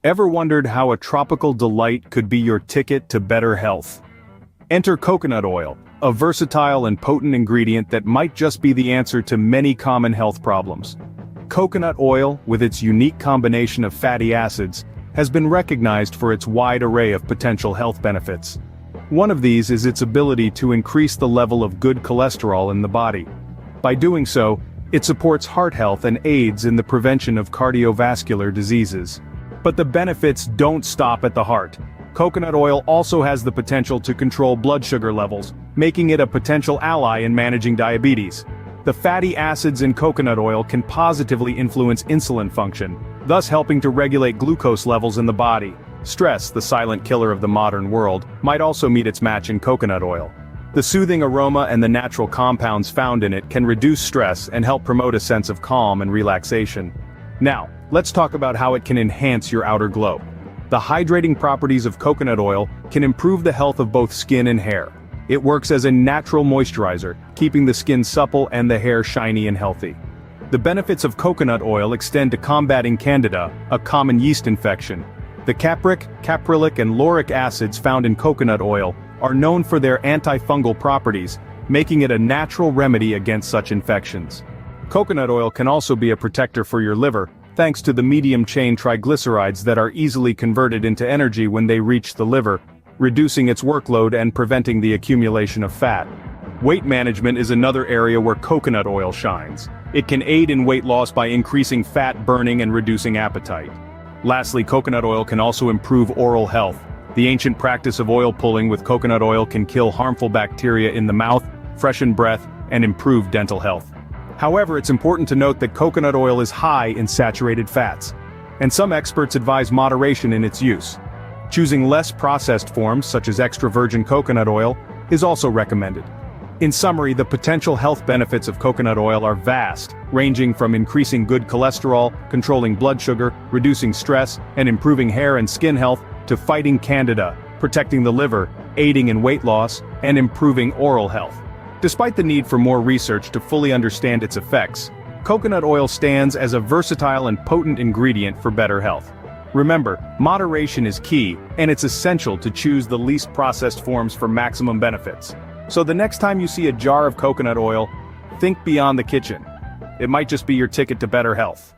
Ever wondered how a tropical delight could be your ticket to better health? Enter coconut oil, a versatile and potent ingredient that might just be the answer to many common health problems. Coconut oil, with its unique combination of fatty acids, has been recognized for its wide array of potential health benefits. One of these is its ability to increase the level of good cholesterol in the body. By doing so, it supports heart health and aids in the prevention of cardiovascular diseases. But the benefits don't stop at the heart. Coconut oil also has the potential to control blood sugar levels, making it a potential ally in managing diabetes. The fatty acids in coconut oil can positively influence insulin function, thus helping to regulate glucose levels in the body. Stress, the silent killer of the modern world, might also meet its match in coconut oil. The soothing aroma and the natural compounds found in it can reduce stress and help promote a sense of calm and relaxation. Now, let's talk about how it can enhance your outer glow. The hydrating properties of coconut oil can improve the health of both skin and hair. It works as a natural moisturizer, keeping the skin supple and the hair shiny and healthy. The benefits of coconut oil extend to combating Candida, a common yeast infection. The capric, caprylic and lauric acids found in coconut oil are known for their antifungal properties, making it a natural remedy against such infections. Coconut oil can also be a protector for your liver, thanks to the medium-chain triglycerides that are easily converted into energy when they reach the liver, reducing its workload and preventing the accumulation of fat. Weight management is another area where coconut oil shines. It can aid in weight loss by increasing fat burning and reducing appetite. Lastly, coconut oil can also improve oral health. The ancient practice of oil pulling with coconut oil can kill harmful bacteria in the mouth, freshen breath, and improve dental health. However, it's important to note that coconut oil is high in saturated fats, and some experts advise moderation in its use. Choosing less processed forms, such as extra virgin coconut oil, is also recommended. In summary, the potential health benefits of coconut oil are vast, ranging from increasing good cholesterol, controlling blood sugar, reducing stress, and improving hair and skin health, to fighting Candida, protecting the liver, aiding in weight loss, and improving oral health. Despite the need for more research to fully understand its effects, coconut oil stands as a versatile and potent ingredient for better health. Remember, moderation is key, and it's essential to choose the least processed forms for maximum benefits. So the next time you see a jar of coconut oil, think beyond the kitchen. It might just be your ticket to better health.